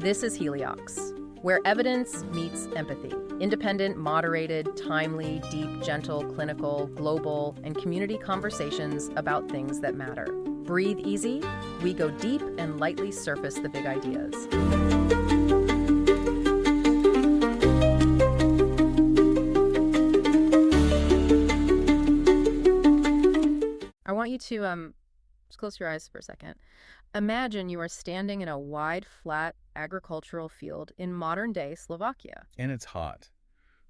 This is Heliox, where evidence meets empathy. Independent, moderated, timely, deep, gentle, clinical, global, and community conversations about things that matter. Breathe easy, we go deep and lightly surface the big ideas. I want you to just close your eyes for a second. Imagine you are standing in a wide, flat agricultural field in modern-day Slovakia. And it's hot.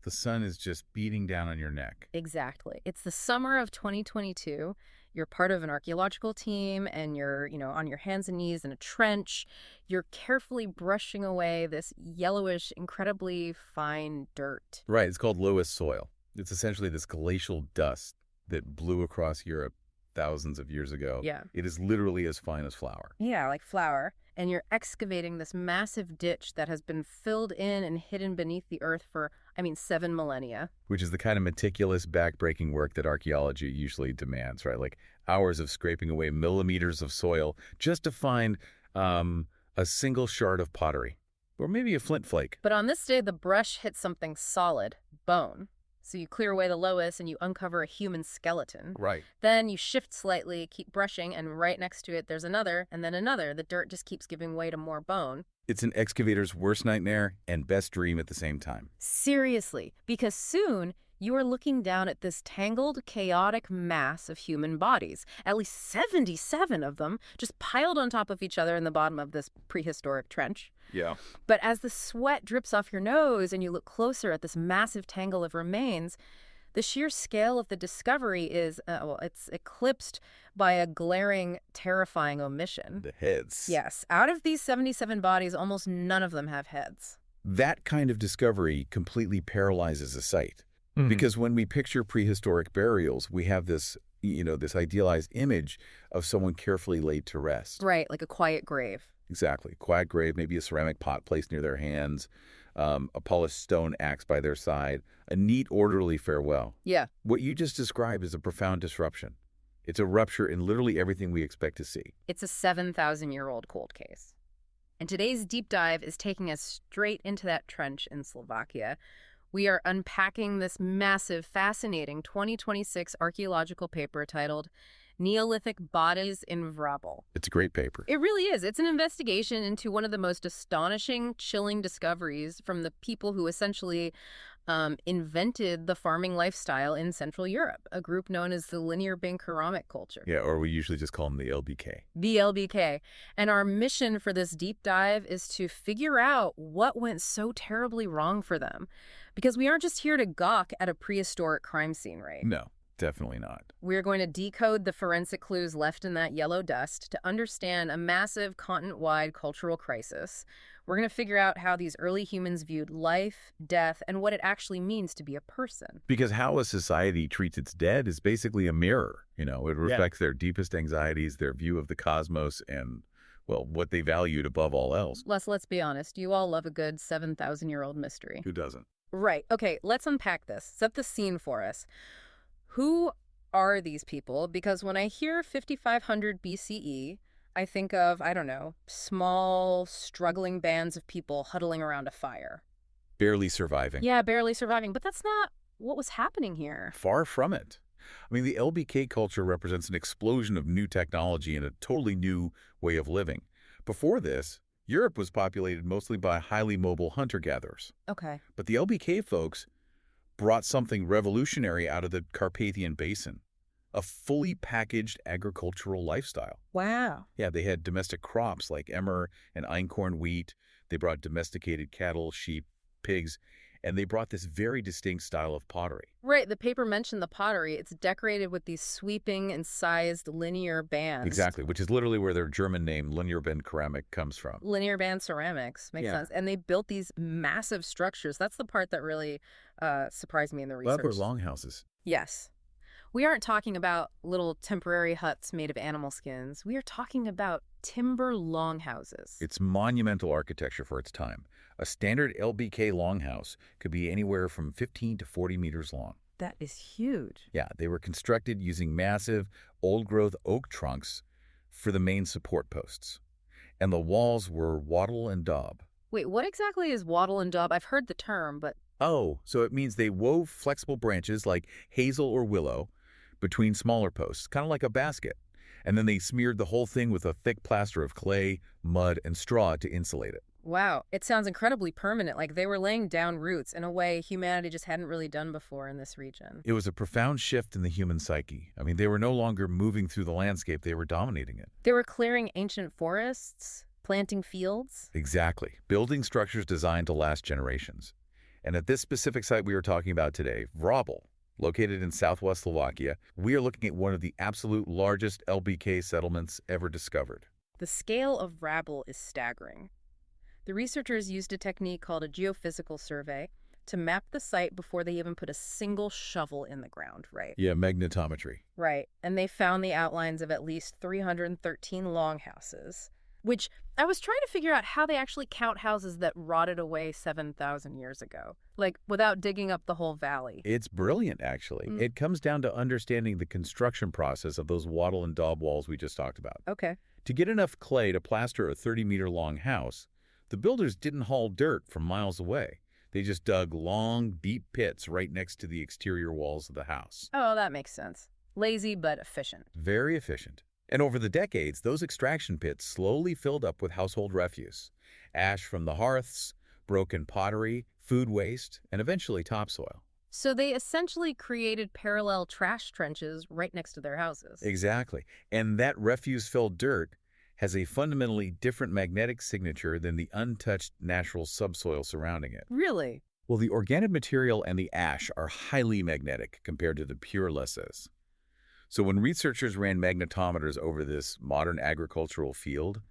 The sun is just beating down on your neck. Exactly. It's the summer of 2022. You're part of an archaeological team and you're, on your hands and knees in a trench. You're carefully brushing away this yellowish, incredibly fine dirt. Right, it's called Loess soil. It's essentially this glacial dust that blew across Europe thousands of years ago. Yeah. It is literally as fine as flour. Yeah, like flour. And you're excavating this massive ditch that has been filled in and hidden beneath the earth for, 7 millennia. Which is the kind of meticulous, back-breaking work that archaeology usually demands, right? Like hours of scraping away millimeters of soil just to find a single shard of pottery. Or maybe a flint flake. But on this day, the brush hits something solid, bone. So you clear away the loess and you uncover a human skeleton. Right. Then you shift slightly, keep brushing, and right next to it there's another, and then another. The dirt just keeps giving way to more bone. It's an excavator's worst nightmare and best dream at the same time. Seriously, because soon you are looking down at this tangled, chaotic mass of human bodies. At least 77 of them just piled on top of each other in the bottom of this prehistoric trench. Yeah. But as the sweat drips off your nose and you look closer at this massive tangle of remains, the sheer scale of the discovery is, it's eclipsed by a glaring, terrifying omission. The heads. Yes. Out of these 77 bodies, almost none of them have heads. That kind of discovery completely paralyzes a site. Mm-hmm. Because when we picture prehistoric burials, we have this, this idealized image of someone carefully laid to rest. Right, like a quiet grave. Exactly. Quiet grave, maybe a ceramic pot placed near their hands, a polished stone axe by their side, a neat, orderly farewell. Yeah. What you just described is a profound disruption. It's a rupture in literally everything we expect to see. It's a 7,000-year-old cold case. And today's deep dive is taking us straight into that trench in Slovakia. We are unpacking this massive, fascinating 2026 archaeological paper titled Neolithic Bodies in Vrabel. It's a great paper. It really is. It's an investigation into one of the most astonishing, chilling discoveries from the people who essentially invented the farming lifestyle in Central Europe, a group known as the linear Bandkeramik culture. Yeah, or we usually just call them the LBK. The LBK. And our mission for this deep dive is to figure out what went so terribly wrong for them. Because we aren't just here to gawk at a prehistoric crime scene, right? No. Definitely not. We're going to decode the forensic clues left in that yellow dust to understand a massive continent-wide cultural crisis. We're going to figure out how these early humans viewed life, death, and what it actually means to be a person. Because how a society treats its dead is basically a mirror. It reflects their deepest anxieties, their view of the cosmos, and, what they valued above all else. Let's be honest. You all love a good 7,000-year-old mystery. Who doesn't? Right. Okay, let's unpack this. Set the scene for us. Who are these people? Because when I hear 5500 BCE, I think of, small, struggling bands of people huddling around a fire. Barely surviving. Yeah, barely surviving. But that's not what was happening here. Far from it. The LBK culture represents an explosion of new technology and a totally new way of living. Before this, Europe was populated mostly by highly mobile hunter-gatherers. Okay. But the LBK folks brought something revolutionary out of the Carpathian Basin, a fully packaged agricultural lifestyle. Wow. Yeah, they had domestic crops like emmer and einkorn wheat. They brought domesticated cattle, sheep, pigs, and they brought this very distinct style of pottery. Right, the paper mentioned the pottery. It's decorated with these sweeping, incised linear bands. Exactly, which is literally where their German name, linear Bandkeramik, comes from. Linear band ceramics, makes sense. And they built these massive structures. That's the part that really surprised me in the research. Well, longhouses. Yes. We aren't talking about little temporary huts made of animal skins. We are talking about timber longhouses. It's monumental architecture for its time. A standard LBK longhouse could be anywhere from 15 to 40 meters long. That is huge. Yeah, they were constructed using massive, old-growth oak trunks for the main support posts. And the walls were wattle and daub, Wait, what exactly is wattle and daub? I've heard the term, but Oh, so it means they wove flexible branches like hazel or willow between smaller posts, kind of like a basket. And then they smeared the whole thing with a thick plaster of clay, mud, and straw to insulate it. wow, it sounds incredibly permanent, like they were laying down roots in a way humanity just hadn't really done before in this region. It was a profound shift in the human psyche. I mean, they were no longer moving through the landscape, they were dominating it. They were clearing ancient forests, planting fields. Exactly. Building structures designed to last generations. And at this specific site we are talking about today, Vrabel, located in southwest Slovakia, we are looking at one of the absolute largest LBK settlements ever discovered. The scale of Vrabel is staggering. The researchers used a technique called a geophysical survey to map the site before they even put a single shovel in the ground, right? Yeah, magnetometry. Right, and they found the outlines of at least 313 longhouses, which I was trying to figure out how they actually count houses that rotted away 7,000 years ago, like without digging up the whole valley. It's brilliant, actually. It comes down to understanding the construction process of those wattle and daub walls we just talked about. Okay. To get enough clay to plaster a 30-meter-long house, the builders didn't haul dirt from miles away. They just dug long, deep pits right next to the exterior walls of the house. Oh, that makes sense. Lazy but efficient. Very efficient. And over the decades, those extraction pits slowly filled up with household refuse. Ash from the hearths, broken pottery, food waste, and eventually topsoil. So they essentially created parallel trash trenches right next to their houses. Exactly. And that refuse-filled dirt has a fundamentally different magnetic signature than the untouched natural subsoil surrounding it. Really? Well, the organic material and the ash are highly magnetic compared to the pure lesses. So when researchers ran magnetometers over this modern agricultural field,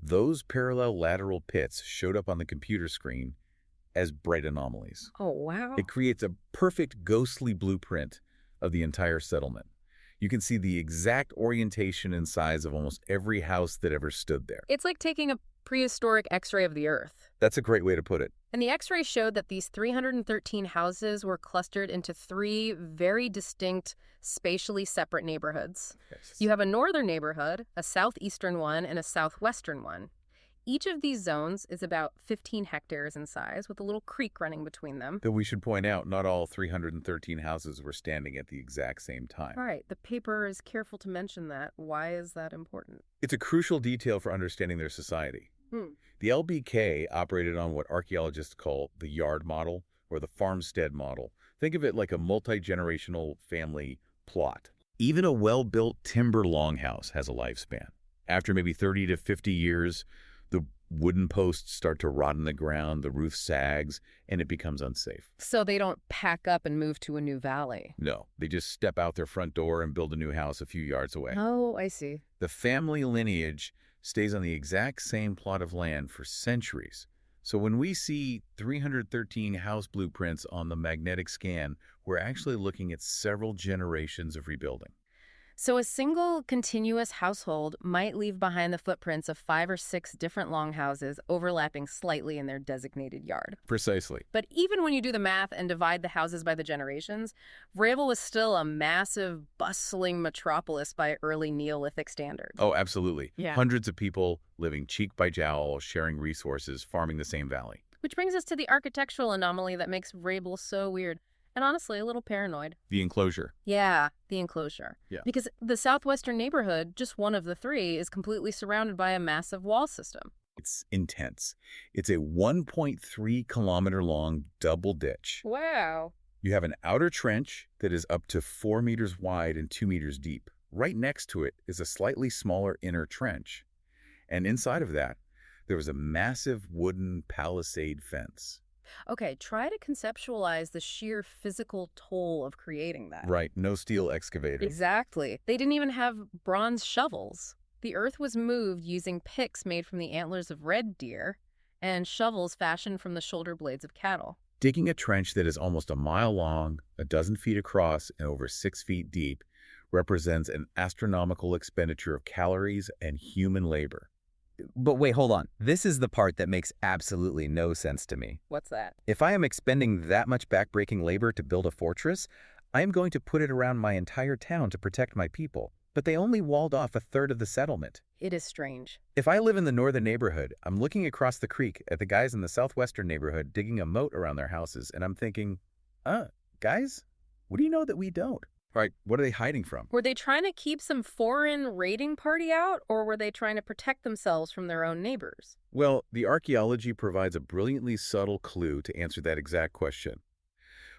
those parallel lateral pits showed up on the computer screen as bright anomalies. Oh, wow. It creates a perfect ghostly blueprint of the entire settlement. You can see the exact orientation and size of almost every house that ever stood there. It's like taking a prehistoric X-ray of the Earth. That's a great way to put it. And the X-ray showed that these 313 houses were clustered into three very distinct, spatially separate neighborhoods. Yes. You have a northern neighborhood, a southeastern one, and a southwestern one. Each of these zones is about 15 hectares in size, with a little creek running between them. Though we should point out, not all 313 houses were standing at the exact same time. Right, the paper is careful to mention that. Why is that important? It's a crucial detail for understanding their society. The LBK operated on what archaeologists call the yard model or the farmstead model. Think of it like a multi-generational family plot. Even a well-built timber longhouse has a lifespan. After maybe 30 to 50 years, the wooden posts start to rot in the ground, the roof sags, and it becomes unsafe. So they don't pack up and move to a new valley. No, they just step out their front door and build a new house a few yards away. Oh, I see. The family lineage stays on the exact same plot of land for centuries. So when we see 313 house blueprints on the magnetic scan, we're actually looking at several generations of rebuilding. So a single continuous household might leave behind the footprints of 5 or 6 different longhouses overlapping slightly in their designated yard. Precisely. But even when you do the math and divide the houses by the generations, Vrabel was still a massive, bustling metropolis by early Neolithic standards. Oh, absolutely. Yeah. Hundreds of people living cheek by jowl, sharing resources, farming the same valley. Which brings us to the architectural anomaly that makes Vrabel so weird. And honestly, a little paranoid. The enclosure. Yeah, the enclosure. Yeah. Because the southwestern neighborhood, just one of the three, is completely surrounded by a massive wall system. It's intense. It's a 1.3-kilometer long double ditch. Wow. You have an outer trench that is up to 4 meters wide and 2 meters deep. Right next to it is a slightly smaller inner trench. And inside of that, there was a massive wooden palisade fence. Okay, try to conceptualize the sheer physical toll of creating that. Right, no steel excavator. Exactly. They didn't even have bronze shovels. The earth was moved using picks made from the antlers of red deer and shovels fashioned from the shoulder blades of cattle. Digging a trench that is almost a mile long, a dozen feet across, and over 6 feet deep represents an astronomical expenditure of calories and human labor. But wait, hold on. This is the part that makes absolutely no sense to me. What's that? If I am expending that much backbreaking labor to build a fortress, I am going to put it around my entire town to protect my people. But they only walled off a third of the settlement. It is strange. If I live in the northern neighborhood, I'm looking across the creek at the guys in the southwestern neighborhood digging a moat around their houses, and I'm thinking, guys, what do you know that we don't? All right, what are they hiding from? Were they trying to keep some foreign raiding party out, or were they trying to protect themselves from their own neighbors? Well, the archaeology provides a brilliantly subtle clue to answer that exact question.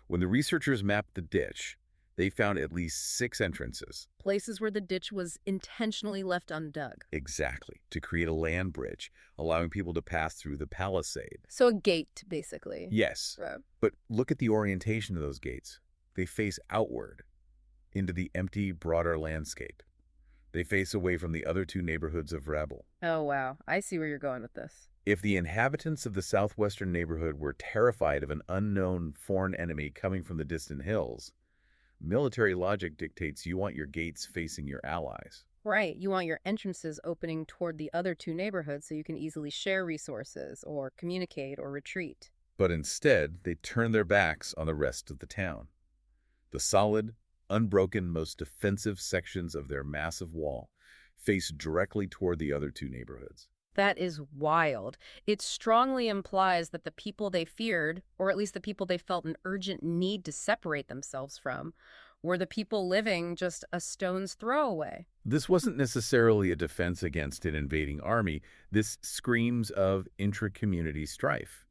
When the researchers mapped the ditch, they found at least 6 entrances. Places where the ditch was intentionally left undug. Exactly, to create a land bridge, allowing people to pass through the palisade. So a gate, basically. Yes, but look at the orientation of those gates. They face outward, into the empty, broader landscape. They face away from the other 2 neighborhoods of Vrabel. Oh, wow. I see where you're going with this. If the inhabitants of the southwestern neighborhood were terrified of an unknown foreign enemy coming from the distant hills, military logic dictates you want your gates facing your allies. Right. You want your entrances opening toward the other 2 neighborhoods so you can easily share resources or communicate or retreat. But instead, they turn their backs on the rest of the town. The solid, unbroken, most defensive sections of their massive wall face directly toward the other 2 neighborhoods. That is wild. It strongly implies that the people they feared, or at least the people they felt an urgent need to separate themselves from, were the people living just a stone's throw away. This wasn't necessarily a defense against an invading army. This screams of intra-community strife.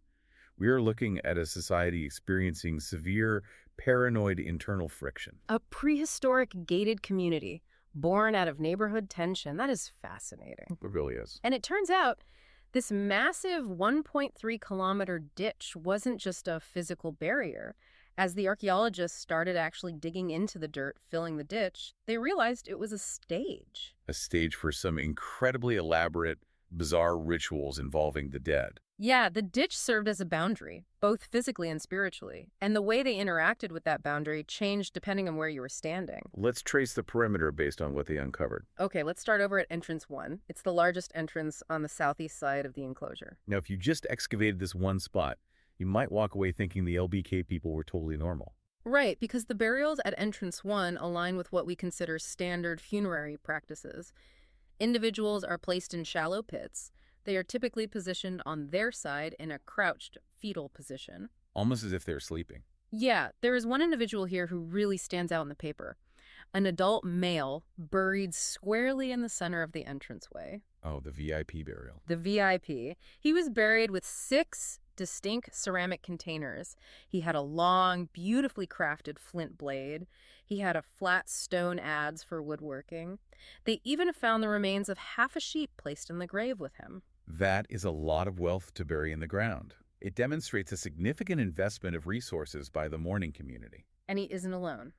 We are looking at a society experiencing severe, paranoid internal friction. A prehistoric gated community, born out of neighborhood tension. That is fascinating. It really is. And it turns out this massive 1.3-kilometer ditch wasn't just a physical barrier. As the archaeologists started actually digging into the dirt, filling the ditch, they realized it was a stage. A stage for some incredibly elaborate, bizarre rituals involving the dead. Yeah, the ditch served as a boundary, both physically and spiritually. And the way they interacted with that boundary changed depending on where you were standing. Let's trace the perimeter based on what they uncovered. Okay, let's start over at entrance 1. It's the largest entrance on the southeast side of the enclosure. Now, if you just excavated this one spot, you might walk away thinking the LBK people were totally normal. Right, because the burials at entrance 1 align with what we consider standard funerary practices. Individuals are placed in shallow pits. They are typically positioned on their side in a crouched, fetal position. Almost as if they're sleeping. Yeah, there is one individual here who really stands out in the paper. An adult male buried squarely in the center of the entranceway. Oh, the VIP burial. The VIP. He was buried with 6 distinct ceramic containers. He had a long, beautifully crafted flint blade. He had a flat stone adze for woodworking. They even found the remains of half a sheep placed in the grave with him. That is a lot of wealth to bury in the ground. It demonstrates a significant investment of resources by the mourning community. And he isn't alone.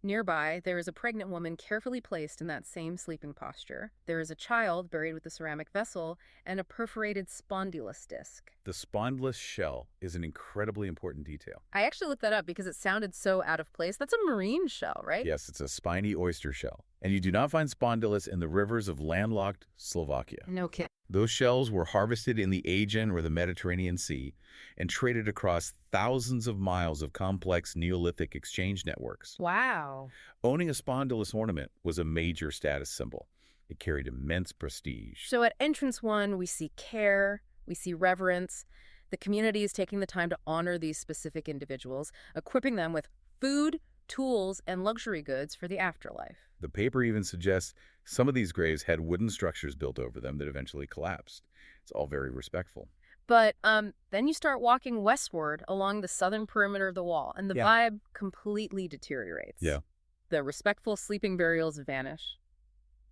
Nearby, there is a pregnant woman carefully placed in that same sleeping posture. There is a child buried with a ceramic vessel and a perforated spondylus disc. The spondylus shell is an incredibly important detail. I actually looked that up because it sounded so out of place. That's a marine shell, right? Yes, it's a spiny oyster shell. And you do not find spondylus in the rivers of landlocked Slovakia. No kidding. Those shells were harvested in the Aegean or the Mediterranean Sea and traded across thousands of miles of complex Neolithic exchange networks. Wow. Owning a spondylus ornament was a major status symbol. It carried immense prestige. So at entrance 1, we see care, we see reverence. The community is taking the time to honor these specific individuals, equipping them with food, tools, and luxury goods for the afterlife. The paper even suggests some of these graves had wooden structures built over them that eventually collapsed. It's all very respectful. But then you start walking westward along the southern perimeter of the wall, and the vibe completely deteriorates. Yeah. The respectful sleeping burials vanish,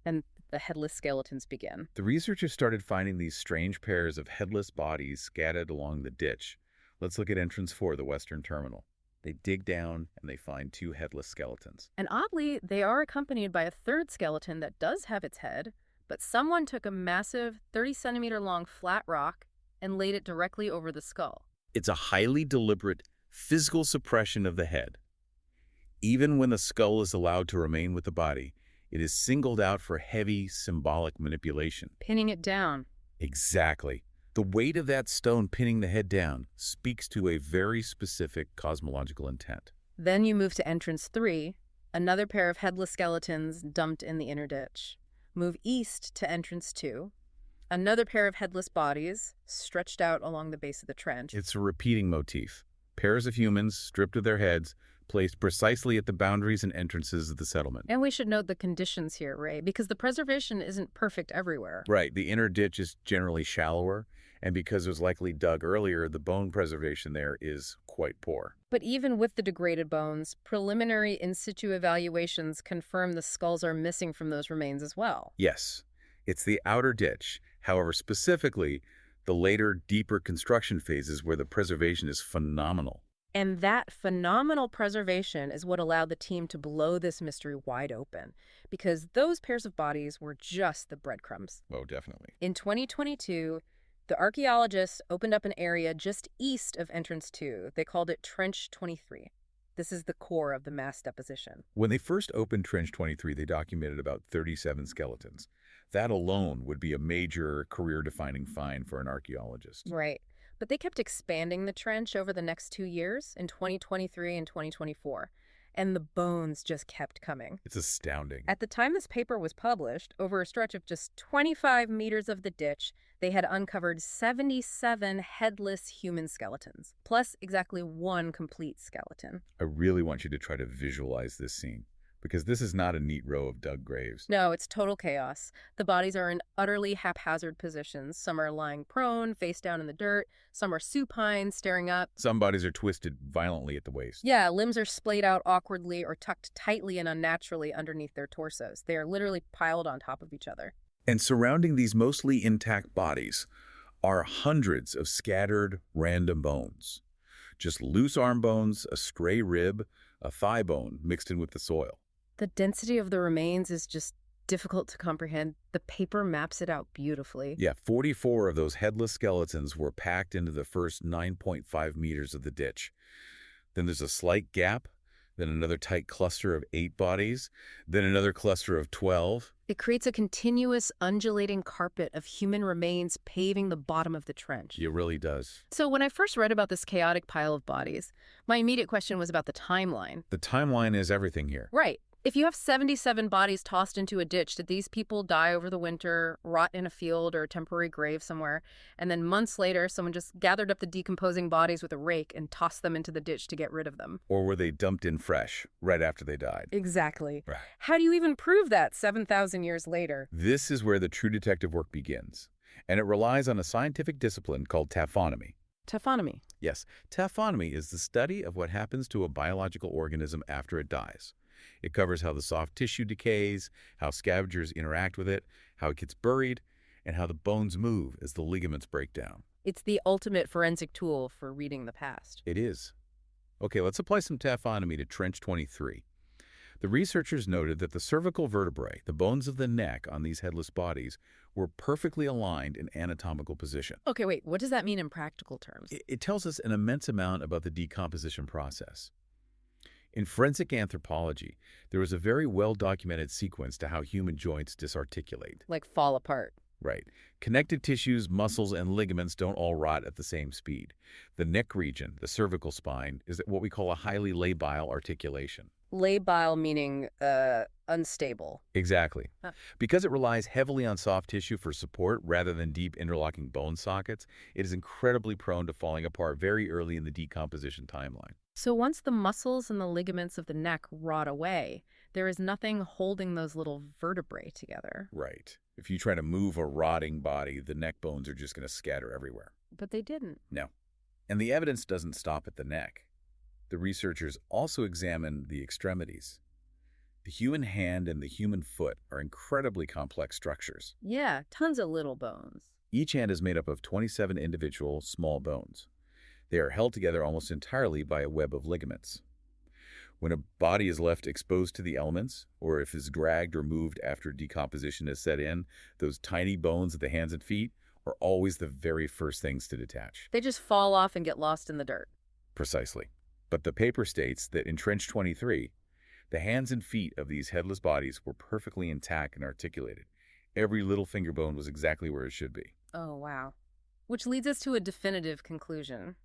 and the headless skeletons begin. The researchers started finding these strange pairs of headless bodies scattered along the ditch. Let's look at entrance 4, the western terminal. They dig down and they find 2 headless skeletons. And oddly, they are accompanied by a third skeleton that does have its head, but someone took a massive 30-centimeter long flat rock and laid it directly over the skull. It's a highly deliberate physical suppression of the head. Even when the skull is allowed to remain with the body, it is singled out for heavy symbolic manipulation. Pinning it down. Exactly. The weight of that stone pinning the head down speaks to a very specific cosmological intent. Then you move to entrance 3, another pair of headless skeletons dumped in the inner ditch. move east to entrance 2. Another pair of headless bodies stretched out along the base of the trench. It's a repeating motif. Pairs of humans, stripped of their heads, placed precisely at the boundaries and entrances of the settlement. And we should note the conditions here, Ray, because the preservation isn't perfect everywhere. Right, the inner ditch is generally shallower, and because it was likely dug earlier, the bone preservation there is quite poor. But even with the degraded bones, preliminary in situ evaluations confirm the skulls are missing from those remains as well. Yes, it's the outer ditch, however, specifically the later, deeper construction phases where the preservation is phenomenal. And that phenomenal preservation is what allowed the team to blow this mystery wide open, because those pairs of bodies were just the breadcrumbs. Oh, definitely. In 2022, the archaeologists opened up an area just east of entrance 2. They called it Trench 23. This is the core of the mass deposition. When they first opened Trench 23, they documented about 37 skeletons. That alone would be a major career-defining find for an archaeologist. Right. But they kept expanding the trench over the next 2 years, in 2023 and 2024. And the bones just kept coming. It's astounding. At the time this paper was published, over a stretch of just 25 meters of the ditch, they had uncovered 77 headless human skeletons, plus exactly 1 complete skeleton. I really want you to try to visualize this scene, because this is not a neat row of dug graves. No, it's total chaos. The bodies are in utterly haphazard positions. Some are lying prone, face down in the dirt. Some are supine, staring up. Some bodies are twisted violently at the waist. Yeah, limbs are splayed out awkwardly or tucked tightly and unnaturally underneath their torsos. They are literally piled on top of each other. And surrounding these mostly intact bodies are hundreds of scattered, random bones. Just loose arm bones, a stray rib, a thigh bone mixed in with the soil. The density of the remains is just difficult to comprehend. The paper maps it out beautifully. Yeah, 44 of those headless skeletons were packed into the first 9.5 meters of the ditch. Then there's a slight gap, then another tight cluster of 8 bodies, then another cluster of 12. It creates a continuous, undulating carpet of human remains paving the bottom of the trench. It really does. So when I first read about this chaotic pile of bodies, my immediate question was about the timeline. The timeline is everything here. Right. If you have 77 bodies tossed into a ditch, did these people die over the winter, rot in a field or a temporary grave somewhere, and then months later someone just gathered up the decomposing bodies with a rake and tossed them into the ditch to get rid of them? Or were they dumped in fresh, right after they died? Exactly. Right. How do you even prove that 7,000 years later? This is where the true detective work begins, and it relies on a scientific discipline called taphonomy. Taphonomy. Yes, taphonomy is the study of what happens to a biological organism after it dies. It covers how the soft tissue decays, how scavengers interact with it, how it gets buried, and how the bones move as the ligaments break down. It's the ultimate forensic tool for reading the past. It is. Okay, let's apply some taphonomy to Trench 23. The researchers noted that the cervical vertebrae, the bones of the neck on these headless bodies, were perfectly aligned in anatomical position. Okay, wait, what does that mean in practical terms? It tells us an immense amount about the decomposition process. In forensic anthropology, there is a very well-documented sequence to how human joints disarticulate. Like fall apart. Right. Connective tissues, muscles, and ligaments don't all rot at the same speed. The neck region, the cervical spine, is what we call a highly labile articulation. Labile meaning unstable. Exactly. Huh. Because it relies heavily on soft tissue for support rather than deep interlocking bone sockets, it is incredibly prone to falling apart very early in the decomposition timeline. So once the muscles and the ligaments of the neck rot away, there is nothing holding those little vertebrae together. Right. If you try to move a rotting body, the neck bones are just going to scatter everywhere. But they didn't. No. And the evidence doesn't stop at the neck. The researchers also examined the extremities. The human hand and the human foot are incredibly complex structures. Yeah, tons of little bones. Each hand is made up of 27 individual small bones. They are held together almost entirely by a web of ligaments. When a body is left exposed to the elements, or if it's dragged or moved after decomposition is set in, those tiny bones of the hands and feet are always the very first things to detach. They just fall off and get lost in the dirt. Precisely. But the paper states that in Trench 23, the hands and feet of these headless bodies were perfectly intact and articulated. Every little finger bone was exactly where it should be. Oh, wow. Which leads us to a definitive conclusion.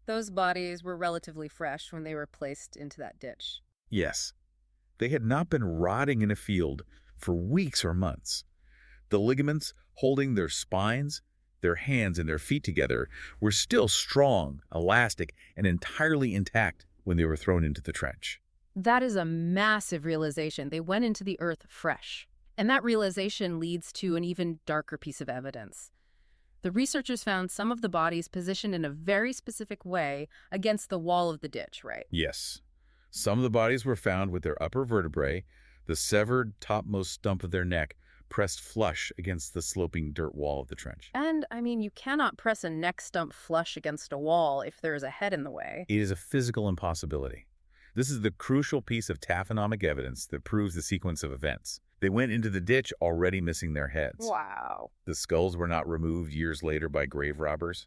Those bodies were relatively fresh when they were placed into that ditch. Yes. They had not been rotting in a field for weeks or months. The ligaments holding their spines, their hands, and their feet together were still strong, elastic, and entirely intact when they were thrown into the trench. That is a massive realization. They went into the earth fresh. And that realization leads to an even darker piece of evidence. The researchers found some of the bodies positioned in a very specific way against the wall of the ditch, right? Yes. Some of the bodies were found with their upper vertebrae, the severed topmost stump of their neck, pressed flush against the sloping dirt wall of the trench. And, I mean, you cannot press a neck stump flush against a wall if there is a head in the way. It is a physical impossibility. This is the crucial piece of taphonomic evidence that proves the sequence of events. They went into the ditch already missing their heads. Wow. The skulls were not removed years later by grave robbers.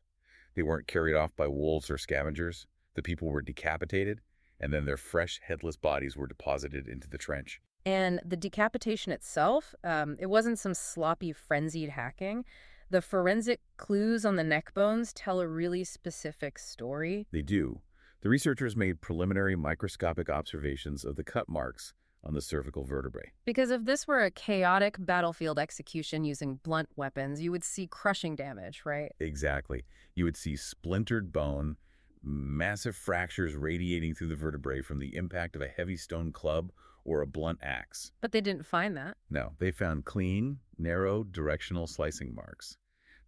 They weren't carried off by wolves or scavengers. The people were decapitated, and then their fresh, headless bodies were deposited into the trench. And the decapitation itself, it wasn't some sloppy, frenzied hacking. The forensic clues on the neck bones tell a really specific story. They do. The researchers made preliminary microscopic observations of the cut marks on the cervical vertebrae. Because if this were a chaotic battlefield execution using blunt weapons, you would see crushing damage, right? Exactly. You would see splintered bone, massive fractures radiating through the vertebrae from the impact of a heavy stone club or a blunt axe. But they didn't find that. No, they found clean, narrow, directional slicing marks.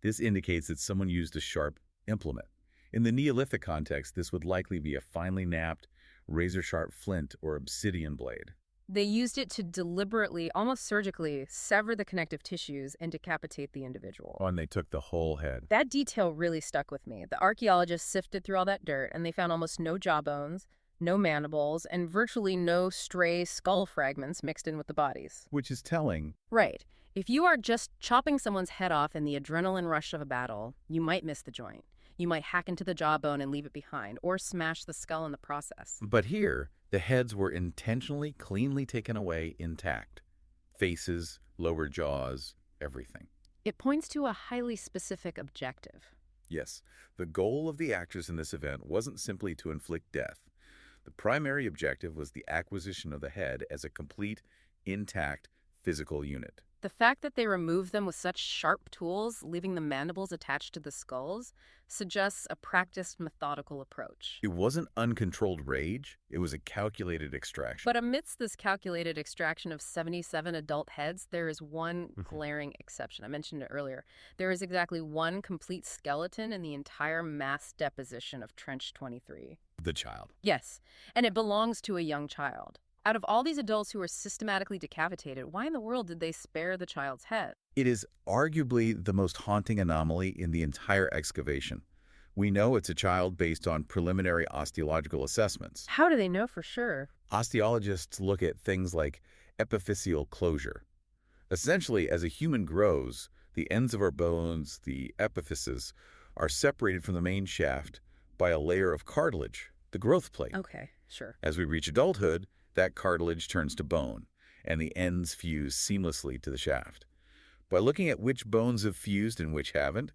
This indicates that someone used a sharp implement. In the Neolithic context, this would likely be a finely napped, razor-sharp flint or obsidian blade. They used it to deliberately, almost surgically, sever the connective tissues and decapitate the individual. Oh, and they took the whole head. That detail really stuck with me. The archaeologists sifted through all that dirt, and they found almost no jawbones, no mandibles, and virtually no stray skull fragments mixed in with the bodies. Which is telling. Right. If you are just chopping someone's head off in the adrenaline rush of a battle, you might miss the joint. You might hack into the jawbone and leave it behind, or smash the skull in the process. But here, the heads were intentionally, cleanly taken away intact. Faces, lower jaws, everything. It points to a highly specific objective. Yes, the goal of the actors in this event wasn't simply to inflict death. The primary objective was the acquisition of the head as a complete, intact, physical unit. The fact that they removed them with such sharp tools, leaving the mandibles attached to the skulls, suggests a practiced, methodical approach. It wasn't uncontrolled rage, it was a calculated extraction. But amidst this calculated extraction of 77 adult heads, there is one glaring exception. I mentioned it earlier. There is exactly one complete skeleton in the entire mass deposition of Trench 23. The child. Yes, and it belongs to a young child. Out of all these adults who were systematically decapitated, why in the world did they spare the child's head? It is arguably the most haunting anomaly in the entire excavation. We know it's a child based on preliminary osteological assessments. How do they know for sure? Osteologists look at things like epiphyseal closure. Essentially, as a human grows, the ends of our bones, the epiphyses, are separated from the main shaft by a layer of cartilage, the growth plate. Okay, sure. As we reach adulthood, that cartilage turns to bone, and the ends fuse seamlessly to the shaft. By looking at which bones have fused and which haven't,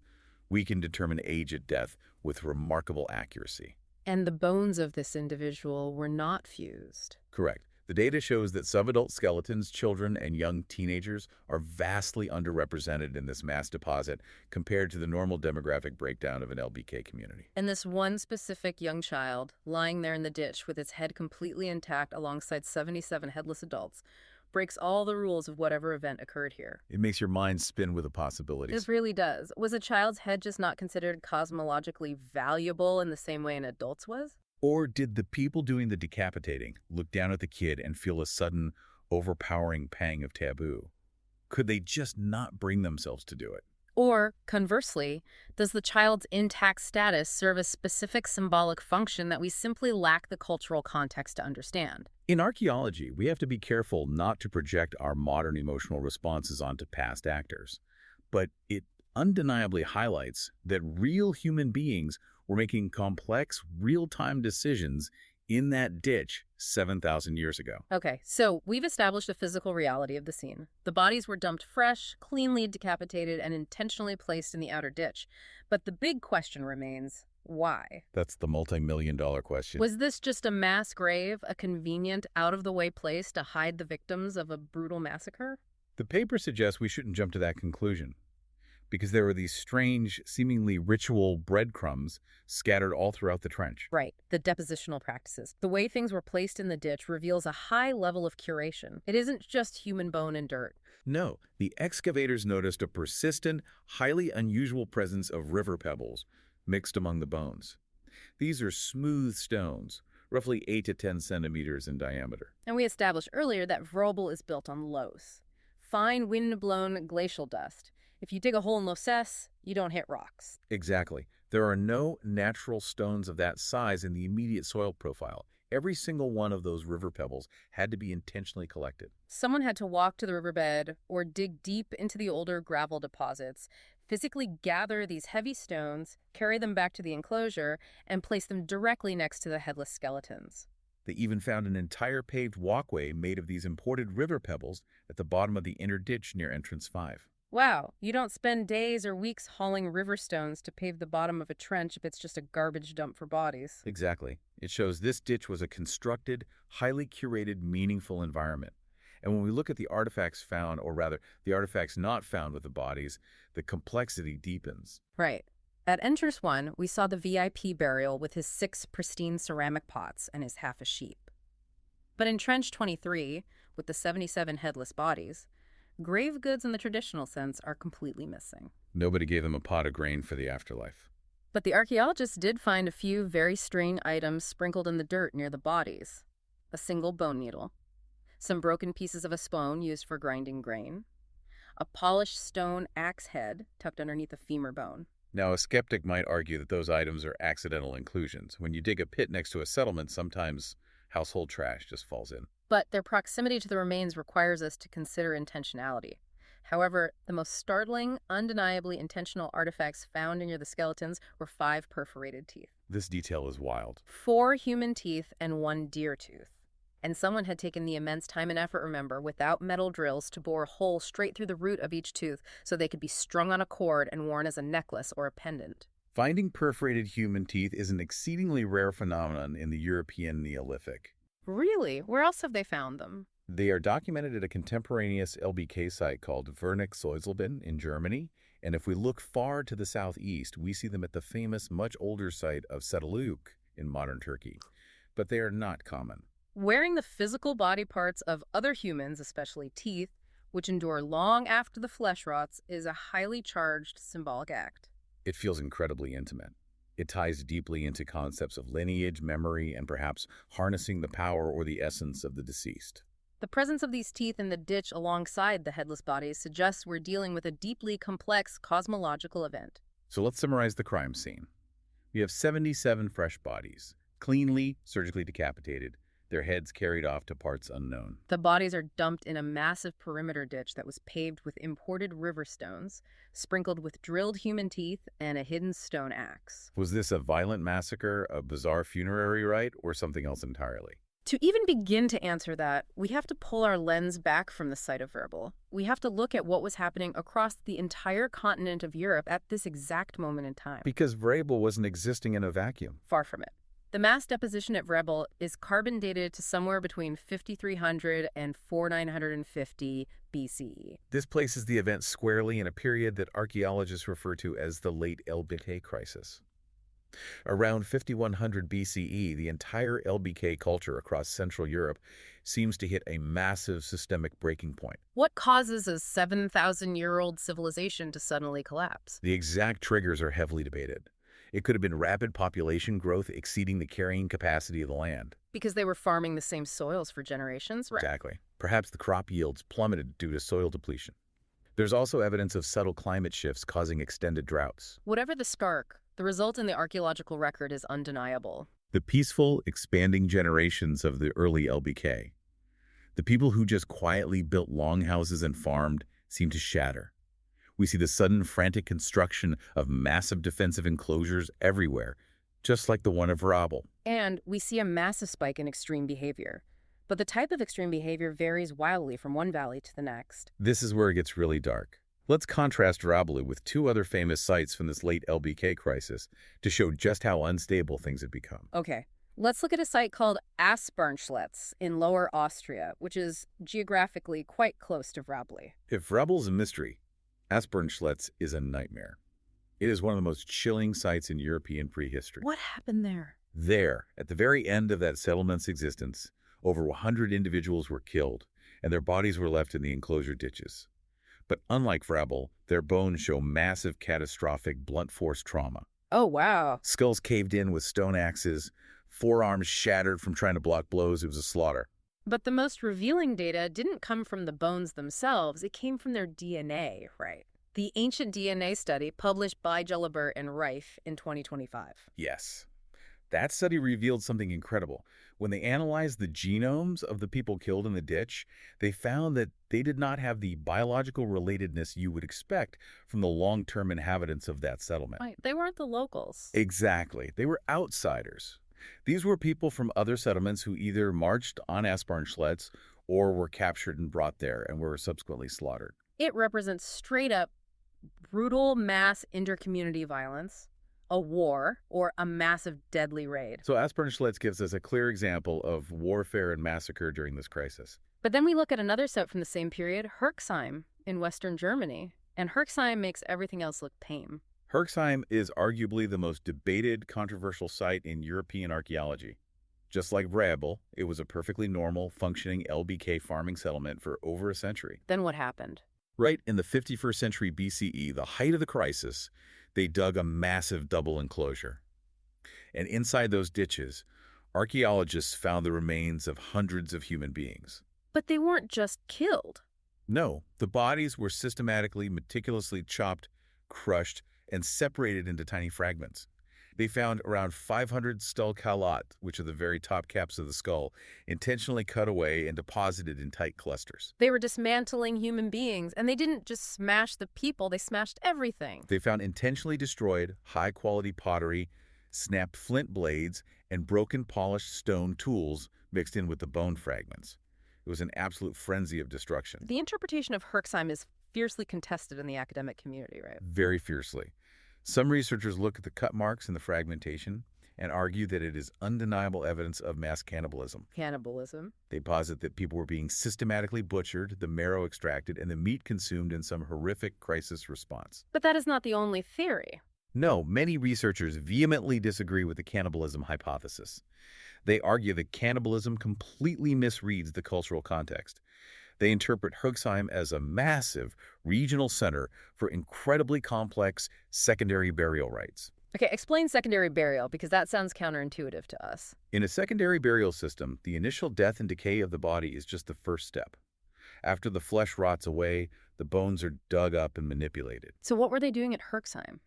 we can determine age at death with remarkable accuracy. And the bones of this individual were not fused. Correct. The data shows that subadult skeletons, children, and young teenagers are vastly underrepresented in this mass deposit compared to the normal demographic breakdown of an LBK community. And this one specific young child, lying there in the ditch with its head completely intact alongside 77 headless adults, breaks all the rules of whatever event occurred here. It makes your mind spin with the possibilities. This really does. Was a child's head just not considered cosmologically valuable in the same way an adult's was? Or did the people doing the decapitating look down at the kid and feel a sudden, overpowering pang of taboo? Could they just not bring themselves to do it? Or, conversely, does the child's intact status serve a specific symbolic function that we simply lack the cultural context to understand? In archaeology, we have to be careful not to project our modern emotional responses onto past actors. But it undeniably highlights that real human beings were making complex, real-time decisions in that ditch 7,000 years ago. Okay, so we've established the physical reality of the scene. The bodies were dumped fresh, cleanly decapitated, and intentionally placed in the outer ditch. But the big question remains, why? That's the multi-million-dollar question. Was this just a mass grave, a convenient, out-of-the-way place to hide the victims of a brutal massacre? The paper suggests we shouldn't jump to that conclusion, because there were these strange, seemingly ritual breadcrumbs scattered all throughout the trench. Right, the depositional practices. The way things were placed in the ditch reveals a high level of curation. It isn't just human bone and dirt. No, the excavators noticed a persistent, highly unusual presence of river pebbles mixed among the bones. These are smooth stones, roughly 8 to 10 centimeters in diameter. And we established earlier that Vrabel is built on loess, fine wind-blown glacial dust. If you dig a hole in loess, you don't hit rocks. Exactly. There are no natural stones of that size in the immediate soil profile. Every single one of those river pebbles had to be intentionally collected. Someone had to walk to the riverbed or dig deep into the older gravel deposits, physically gather these heavy stones, carry them back to the enclosure, and place them directly next to the headless skeletons. They even found an entire paved walkway made of these imported river pebbles at the bottom of the inner ditch near entrance 5. Wow, you don't spend days or weeks hauling river stones to pave the bottom of a trench if it's just a garbage dump for bodies. Exactly. It shows this ditch was a constructed, highly curated, meaningful environment. And when we look at the artifacts found, or rather, the artifacts not found with the bodies, the complexity deepens. Right. At entrance 1, we saw the VIP burial with his 6 pristine ceramic pots and his half a sheep. But in trench 23, with the 77 headless bodies, grave goods in the traditional sense are completely missing. Nobody gave them a pot of grain for the afterlife. But the archaeologists did find a few very strange items sprinkled in the dirt near the bodies. A single bone needle, some broken pieces of a spone used for grinding grain, a polished stone axe head tucked underneath a femur bone. Now, a skeptic might argue that those items are accidental inclusions. When you dig a pit next to a settlement, sometimes household trash just falls in. But their proximity to the remains requires us to consider intentionality. However, the most startling, undeniably intentional artifacts found near the skeletons were 5 perforated teeth. This detail is wild. 4 human teeth and 1 deer tooth. And someone had taken the immense time and effort, remember, without metal drills to bore a hole straight through the root of each tooth so they could be strung on a cord and worn as a necklace or a pendant. Finding perforated human teeth is an exceedingly rare phenomenon in the European Neolithic. Really? Where else have they found them? They are documented at a contemporaneous LBK site called Vrabel in Germany, and if we look far to the southeast, we see them at the famous, much older site of Sediluk in modern Turkey. But they are not common. Wearing the physical body parts of other humans, especially teeth, which endure long after the flesh rots, is a highly charged symbolic act. It feels incredibly intimate. It ties deeply into concepts of lineage, memory, and perhaps harnessing the power or the essence of the deceased. The presence of these teeth in the ditch alongside the headless bodies suggests we're dealing with a deeply complex cosmological event. So let's summarize the crime scene. We have 77 fresh bodies, cleanly, surgically decapitated, their heads carried off to parts unknown. The bodies are dumped in a massive perimeter ditch that was paved with imported river stones, sprinkled with drilled human teeth and a hidden stone axe. Was this a violent massacre, a bizarre funerary rite, or something else entirely? To even begin to answer that, we have to pull our lens back from the site of Vrabel. We have to look at what was happening across the entire continent of Europe at this exact moment in time. Because Vrabel wasn't existing in a vacuum. Far from it. The mass deposition at Vrabel is carbon dated to somewhere between 5300 and 4950 BCE. This places the event squarely in a period that archaeologists refer to as the late LBK crisis. Around 5100 BCE, the entire LBK culture across Central Europe seems to hit a massive systemic breaking point. What causes a 7,000-year-old civilization to suddenly collapse? The exact triggers are heavily debated. It could have been rapid population growth exceeding the carrying capacity of the land. Because they were farming the same soils for generations? Right. Exactly. Perhaps the crop yields plummeted due to soil depletion. There's also evidence of subtle climate shifts causing extended droughts. Whatever the spark, the result in the archaeological record is undeniable. The peaceful, expanding generations of the early LBK, the people who just quietly built longhouses and farmed, seem to shatter. We see the sudden, frantic construction of massive defensive enclosures everywhere, just like the one of Vrabel. And we see a massive spike in extreme behavior. But the type of extreme behavior varies wildly from one valley to the next. This is where it gets really dark. Let's contrast Vrabel with 2 other famous sites from this late LBK crisis to show just how unstable things had become. Okay, Let's look at a site called Aspernschlitz in Lower Austria, which is geographically quite close to Vrabel. If Vrabel's a mystery, Aspernschlitz is a nightmare. It is one of the most chilling sites in European prehistory. What happened there? There, at the very end of that settlement's existence, over 100 individuals were killed, and their bodies were left in the enclosure ditches. But unlike Vrabel, their bones show massive catastrophic blunt force trauma. Oh, wow. Skulls caved in with stone axes, forearms shattered from trying to block blows. It was a slaughter. But the most revealing data didn't come from the bones themselves. It came from their DNA, right? The ancient DNA study published by Jelliber and Reif in 2025. Yes. That study revealed something incredible. When they analyzed the genomes of the people killed in the ditch, they found that they did not have the biological relatedness you would expect from the long-term inhabitants of that settlement. Right. They weren't the locals. Exactly. They were outsiders. These were people from other settlements who either marched on Aspernschlitz or were captured and brought there and were subsequently slaughtered. It represents straight-up brutal mass intercommunity violence, a war, or a massive deadly raid. So Aspernschlitz gives us a clear example of warfare and massacre during this crisis. But then we look at another site from the same period, Herxheim in western Germany, and Herxheim makes everything else look tame. Herxheim is arguably the most debated, controversial site in European archaeology. Just like Vrabel, it was a perfectly normal, functioning LBK farming settlement for over a century. Then what happened? Right in the 51st century BCE, the height of the crisis, they dug a massive double enclosure. And inside those ditches, archaeologists found the remains of hundreds of human beings. But they weren't just killed. No, the bodies were systematically, meticulously chopped, crushed, and separated into tiny fragments. They found around 500 stulkalot, which are the very top caps of the skull, intentionally cut away and deposited in tight clusters. They were dismantling human beings, and they didn't just smash the people, they smashed everything. They found intentionally destroyed, high-quality pottery, snapped flint blades, and broken polished stone tools mixed in with the bone fragments. It was an absolute frenzy of destruction. The interpretation of Herxheim is fiercely contested in the academic community, right? Very fiercely. Some researchers look at the cut marks in the fragmentation and argue that it is undeniable evidence of mass cannibalism. Cannibalism. They posit that people were being systematically butchered, the marrow extracted, and the meat consumed in some horrific crisis response. But that is not the only theory. No, many researchers vehemently disagree with the cannibalism hypothesis. They argue that cannibalism completely misreads the cultural context. They interpret Herxheim as a massive regional center for incredibly complex secondary burial rites. Okay, explain secondary burial, because that sounds counterintuitive to us. In a secondary burial system, the initial death and decay of the body is just the first step. After the flesh rots away, the bones are dug up and manipulated. So what were they doing at Herxheim?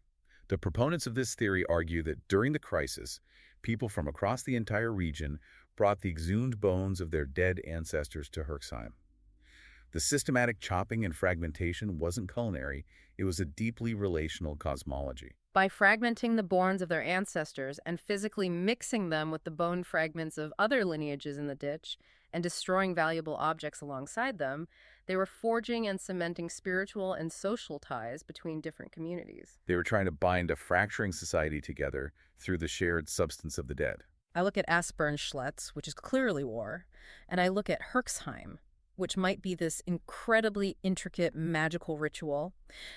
The proponents of this theory argue that during the crisis, people from across the entire region brought the exhumed bones of their dead ancestors to Herxheim. The systematic chopping and fragmentation wasn't culinary, it was a deeply relational cosmology. By fragmenting the bones of their ancestors and physically mixing them with the bone fragments of other lineages in the ditch and destroying valuable objects alongside them, they were forging and cementing spiritual and social ties between different communities. They were trying to bind a fracturing society together through the shared substance of the dead. I look at Aspernschlitz, which is clearly war, and I look at Herxheim, which might be this incredibly intricate magical ritual.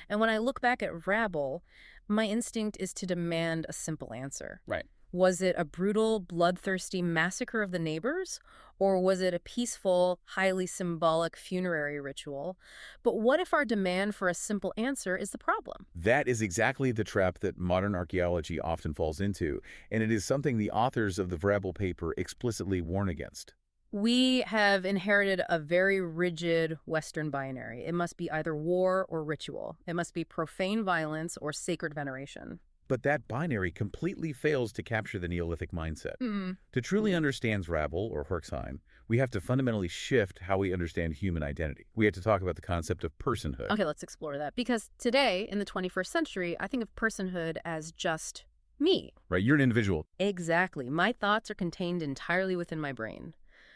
And when I look back at Vrabel, my instinct is to demand a simple answer. Right. Was it a brutal, bloodthirsty massacre of the neighbors? Or was it a peaceful, highly symbolic funerary ritual? But what if our demand for a simple answer is the problem? That is exactly the trap that modern archaeology often falls into, and it is something the authors of the Vrabel paper explicitly warn against. We have inherited a very rigid Western binary. It must be either war or ritual. It must be profane violence or sacred veneration. But that binary completely fails to capture the Neolithic mindset. Mm. To truly understand Vrabel or Herxheim, we have to fundamentally shift how we understand human identity. We have to talk about the concept of personhood. Okay, let's explore that. Because today, in the 21st century, I think of personhood as just me. Right, you're an individual. Exactly. My thoughts are contained entirely within my brain.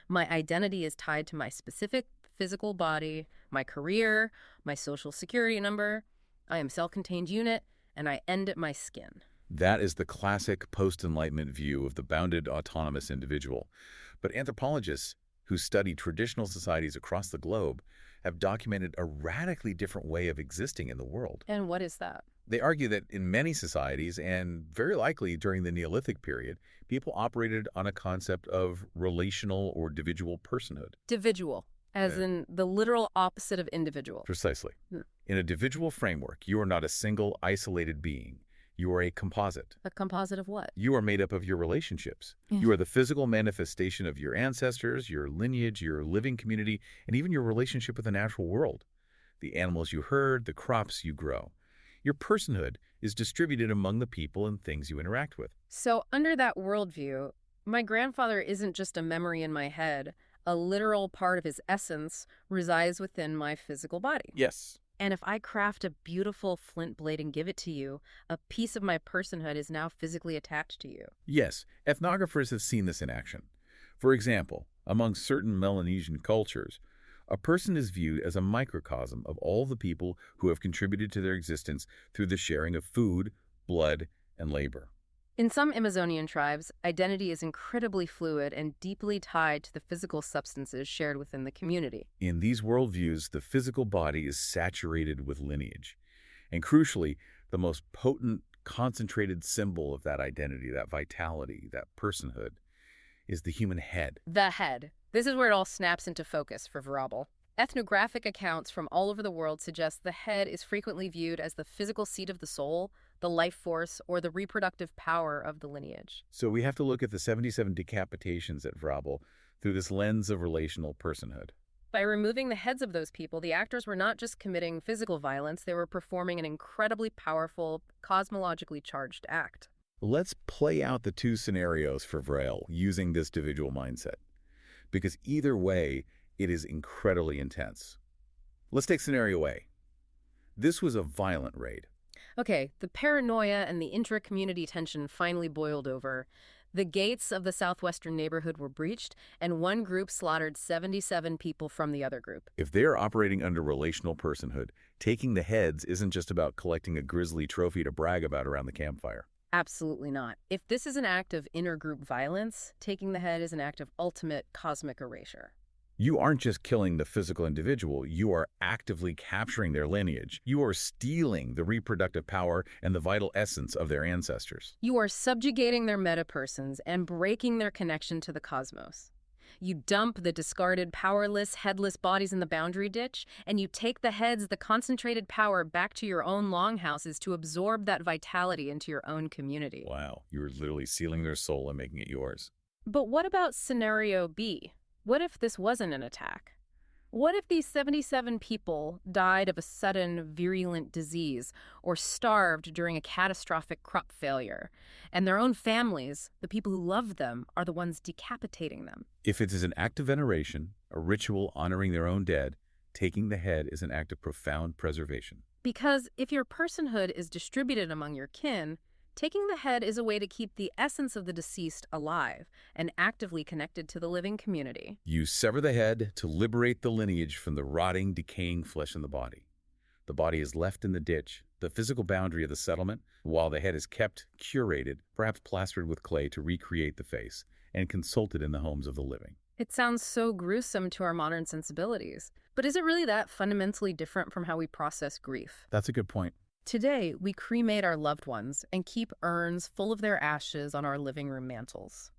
My identity is tied to my specific physical body, my career, my social security number. I am a self-contained unit, and I end at my skin. That is the classic post-Enlightenment view of the bounded autonomous individual. But anthropologists who study traditional societies across the globe have documented a radically different way of existing in the world. And what is that? They argue that in many societies, and very likely during the Neolithic period, people operated on a concept of relational or individual personhood. Dividual, as in the literal opposite of individual. Precisely. In a individual framework, you are not a single, isolated being. You are a composite. A composite of what? You are made up of your relationships. You are the physical manifestation of your ancestors, your lineage, your living community, and even your relationship with the natural world. The animals you herd, the crops you grow. Your personhood is distributed among the people and things you interact with. So under that worldview, my grandfather isn't just a memory in my head. A literal part of his essence resides within my physical body. Yes. And if I craft a beautiful flint blade and give it to you, a piece of my personhood is now physically attached to you. Yes, ethnographers have seen this in action. For example, among certain Melanesian cultures, a person is viewed as a microcosm of all the people who have contributed to their existence through the sharing of food, blood, and labor. In some Amazonian tribes, identity is incredibly fluid and deeply tied to the physical substances shared within the community. In these worldviews, the physical body is saturated with lineage. And crucially, the most potent, concentrated symbol of that identity, that vitality, that personhood, is the human head. The head. This is where it all snaps into focus for Vrabel. Ethnographic accounts from all over the world suggest the head is frequently viewed as the physical seat of the soul, the life force, or the reproductive power of the lineage. So we have to look at the 77 decapitations at Vrabel through this lens of relational personhood. By removing the heads of those people, the actors were not just committing physical violence, they were performing an incredibly powerful, cosmologically charged act. Let's play out the two scenarios for Vrabel using this individual mindset, because either way, it is incredibly intense. Let's take scenario A. This was a violent raid. Okay, the paranoia and the intra-community tension finally boiled over. The gates of the southwestern neighborhood were breached, and one group slaughtered 77 people from the other group. If they're operating under relational personhood, taking the heads isn't just about collecting a grisly trophy to brag about around the campfire. Absolutely not. If this is an act of intergroup violence, taking the head is an act of ultimate cosmic erasure. You aren't just killing the physical individual, you are actively capturing their lineage. You are stealing the reproductive power and the vital essence of their ancestors. You are subjugating their metapersons and breaking their connection to the cosmos. You dump the discarded, powerless, headless bodies in the boundary ditch, and you take the heads, the concentrated power, back to your own longhouses to absorb that vitality into your own community. Wow, you're literally sealing their soul and making it yours. But what about scenario B? What if this wasn't an attack? What if these 77 people died of a sudden virulent disease or starved during a catastrophic crop failure, and their own families, the people who loved them, are the ones decapitating them? If it is an act of veneration, a ritual honoring their own dead, taking the head is an act of profound preservation. Because if your personhood is distributed among your kin, taking the head is a way to keep the essence of the deceased alive and actively connected to the living community. You sever the head to liberate the lineage from the rotting, decaying flesh in the body. The body is left in the ditch, the physical boundary of the settlement, while the head is kept, curated, perhaps plastered with clay to recreate the face, and consulted in the homes of the living. It sounds so gruesome to our modern sensibilities, but is it really that fundamentally different from how we process grief? That's a good point. Today, we cremate our loved ones and keep urns full of their ashes on our living room mantels.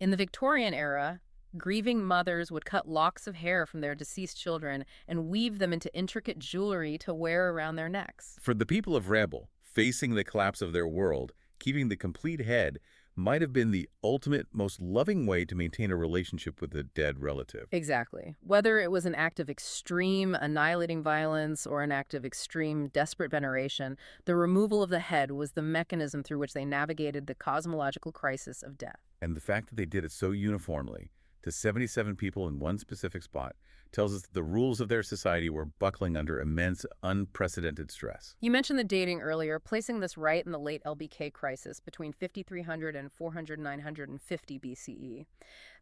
In the Victorian era, grieving mothers would cut locks of hair from their deceased children and weave them into intricate jewelry to wear around their necks. For the people of Vrabel, facing the collapse of their world, keeping the complete head might have been the ultimate, most loving way to maintain a relationship with a dead relative. Exactly. Whether it was an act of extreme, annihilating violence or an act of extreme, desperate veneration, the removal of the head was the mechanism through which they navigated the cosmological crisis of death. And the fact that they did it so uniformly, to 77 people in one specific spot, tells us that the rules of their society were buckling under immense, unprecedented stress. You mentioned the dating earlier, placing this right in the late LBK crisis between 5300 and 950 BCE.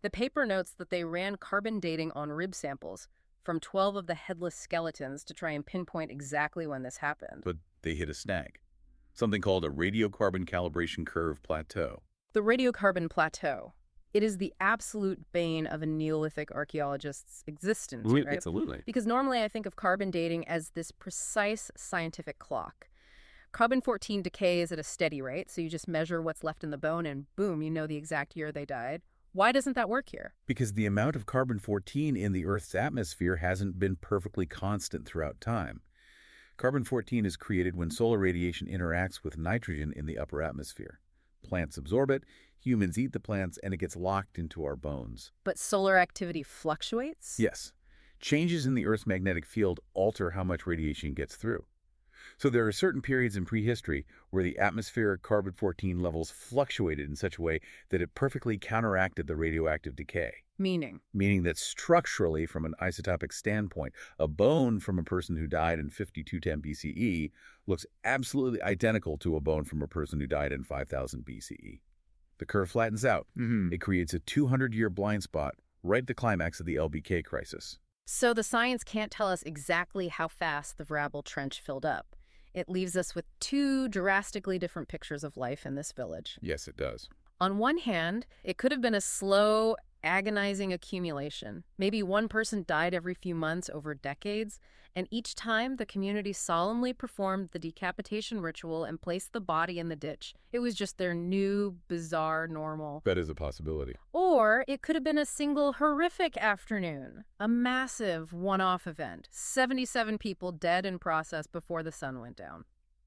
The paper notes that they ran carbon dating on rib samples from 12 of the headless skeletons to try and pinpoint exactly when this happened. But they hit a snag. something called a radiocarbon calibration curve plateau. The radiocarbon plateau. It is the absolute bane of a Neolithic archaeologist's existence, right? Absolutely. Because normally I think of carbon dating as this precise scientific clock. Carbon-14 decays at a steady rate, so you just measure what's left in the bone and boom, you know the exact year they died. Why doesn't that work here? Because the amount of carbon-14 in the Earth's atmosphere hasn't been perfectly constant throughout time. Carbon-14 is created when solar radiation interacts with nitrogen in the upper atmosphere. Plants absorb it, humans eat the plants, and it gets locked into our bones. But solar activity fluctuates? Yes. Changes in the Earth's magnetic field alter how much radiation gets through. So there are certain periods in prehistory where the atmospheric carbon-14 levels fluctuated in such a way that it perfectly counteracted the radioactive decay. Meaning? Meaning that structurally, from an isotopic standpoint, a bone from a person who died in 5210 BCE looks absolutely identical to a bone from a person who died in 5000 BCE. The curve flattens out. It creates a 200-year blind spot right at the climax of the LBK crisis. So the science can't tell us exactly how fast the Vrabel Trench filled up. It leaves us with two drastically different pictures of life in this village. Yes, it does. On one hand, it could have been a slow, agonizing accumulation. Maybe one person died every few months over decades, and each time the community solemnly performed the decapitation ritual and placed the body in the ditch. It was just their new, bizarre normal. That is a possibility. Or it could have been a single horrific afternoon, a massive one-off event. 77 people dead in process before the sun went down.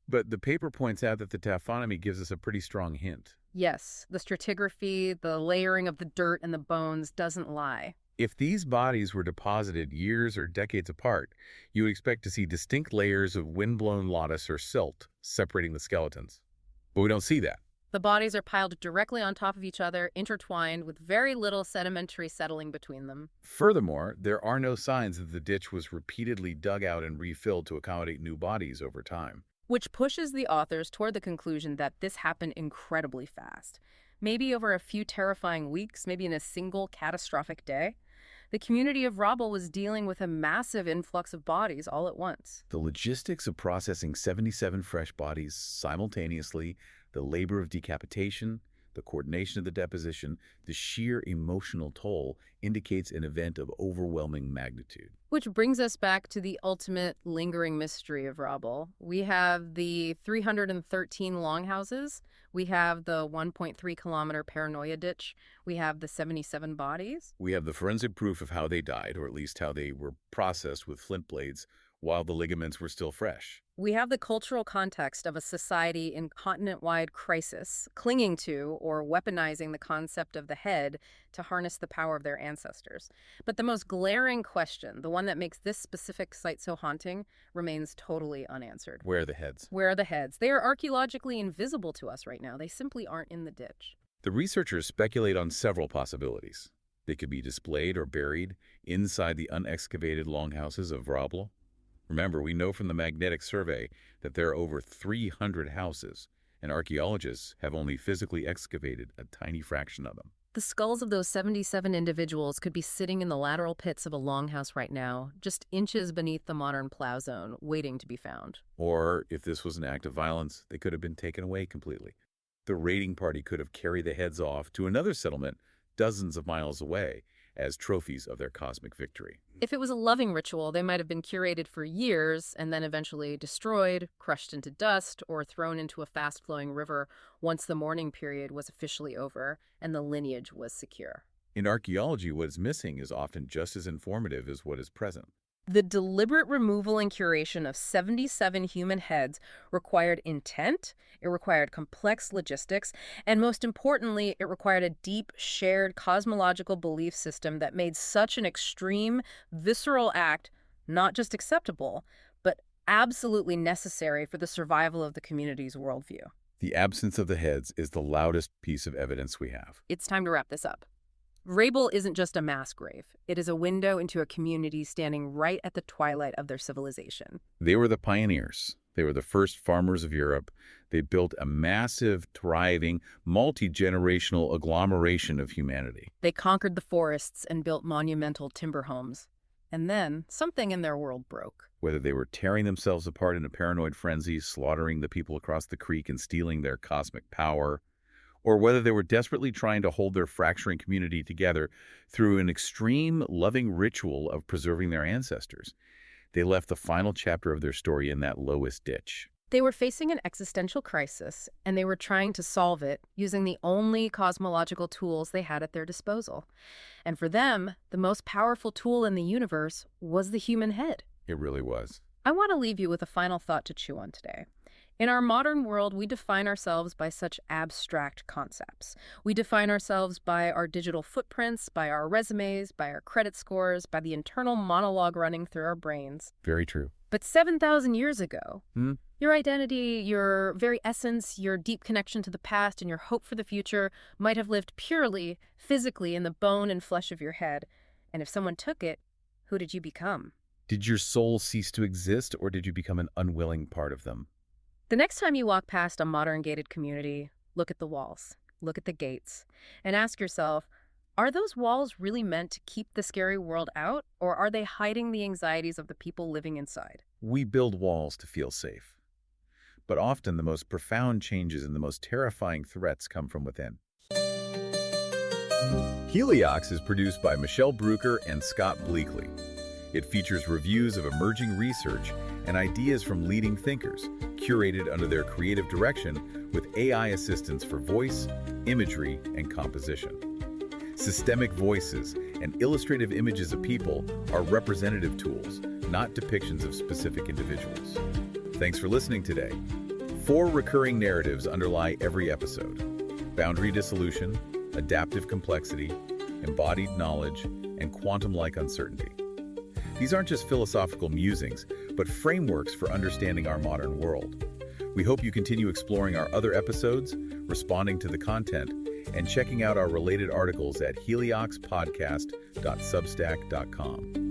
But the paper points out that the taphonomy gives us a pretty strong hint. Yes, the stratigraphy, the layering of the dirt and the bones doesn't lie. If these bodies were deposited years or decades apart, you would expect to see distinct layers of windblown lotus or silt separating the skeletons. But we don't see that. The bodies are piled directly on top of each other, intertwined, with very little sedimentary settling between them. Furthermore, there are no signs that the ditch was repeatedly dug out and refilled to accommodate new bodies over time. Which pushes the authors toward the conclusion that this happened incredibly fast. Maybe over a few terrifying weeks, maybe in a single catastrophic day. The community of Vrabel was dealing with a massive influx of bodies all at once. The logistics of processing 77 fresh bodies simultaneously, the labor of decapitation, the coordination of the deposition, the sheer emotional toll indicates an event of overwhelming magnitude. Which brings us back to the ultimate lingering mystery of Vrabel. We have the 313 longhouses. We have the 1.3-kilometer paranoia ditch. We have the 77 bodies. We have the forensic proof of how they died, or at least how they were processed with flint blades while the ligaments were still fresh. We have the cultural context of a society in continent-wide crisis, clinging to or weaponizing the concept of the head to harness the power of their ancestors. But the most glaring question, the one that makes this specific site so haunting, remains totally unanswered. Where are the heads? Where are the heads? They are archaeologically invisible to us right now. They simply aren't in the ditch. The researchers speculate on several possibilities. They could be displayed or buried inside the unexcavated longhouses of Vrabel. Remember, we know from the magnetic survey that there are over 300 houses, and archaeologists have only physically excavated a tiny fraction of them. The skulls of those 77 individuals could be sitting in the lateral pits of a longhouse right now, just inches beneath the modern plow zone, waiting to be found. Or, if this was an act of violence, they could have been taken away completely. The raiding party could have carried the heads off to another settlement dozens of miles away as trophies of their cosmic victory. If it was a loving ritual, they might have been curated for years and then eventually destroyed, crushed into dust, or thrown into a fast-flowing river once the mourning period was officially over and the lineage was secure. In archaeology, what is missing is often just as informative as what is present. The deliberate removal and curation of 77 human heads required intent, it required complex logistics, and most importantly, it required a deep, shared cosmological belief system that made such an extreme, visceral act not just acceptable, but absolutely necessary for the survival of the community's worldview. The absence of the heads is the loudest piece of evidence we have. It's time to wrap this up. Vrabel isn't just a mass grave. It is a window into a community standing right at the twilight of their civilization. They were the pioneers. They were the first farmers of Europe. They built a massive, thriving, multi-generational agglomeration of humanity. They conquered the forests and built monumental timber homes. And then something in their world broke. Whether they were tearing themselves apart in a paranoid frenzy, slaughtering the people across the creek and stealing their cosmic power, or whether they were desperately trying to hold their fracturing community together through an extreme, loving ritual of preserving their ancestors, they left the final chapter of their story in that lowest ditch. They were facing an existential crisis, and they were trying to solve it using the only cosmological tools they had at their disposal. And for them, the most powerful tool in the universe was the human head. It really was. I want to leave you with a final thought to chew on today. In our modern world, we define ourselves by such abstract concepts. We define ourselves by our digital footprints, by our resumes, by our credit scores, by the internal monologue running through our brains. Very true. But 7,000 years ago, your identity, your very essence, your deep connection to the past, and your hope for the future might have lived purely, physically, in the bone and flesh of your head. And if someone took it, who did you become? Did your soul cease to exist, or did you become an unwilling part of them? The next time you walk past a modern gated community, look at the walls, look at the gates, and ask yourself, are those walls really meant to keep the scary world out, or are they hiding the anxieties of the people living inside? We build walls to feel safe. But often the most profound changes and the most terrifying threats come from within. Heliox is produced by Michelle Brucker and Scott Bleakley. It features reviews of emerging research and ideas from leading thinkers, curated under their creative direction with AI assistance for voice, imagery, and composition. Systemic voices and illustrative images of people are representative tools, not depictions of specific individuals. Thanks for listening today. 4 recurring narratives underlie every episode: boundary dissolution, adaptive complexity, embodied knowledge, and quantum-like uncertainty. These aren't just philosophical musings, but frameworks for understanding our modern world. We hope you continue exploring our other episodes, responding to the content, and checking out our related articles at helioxpodcast.substack.com.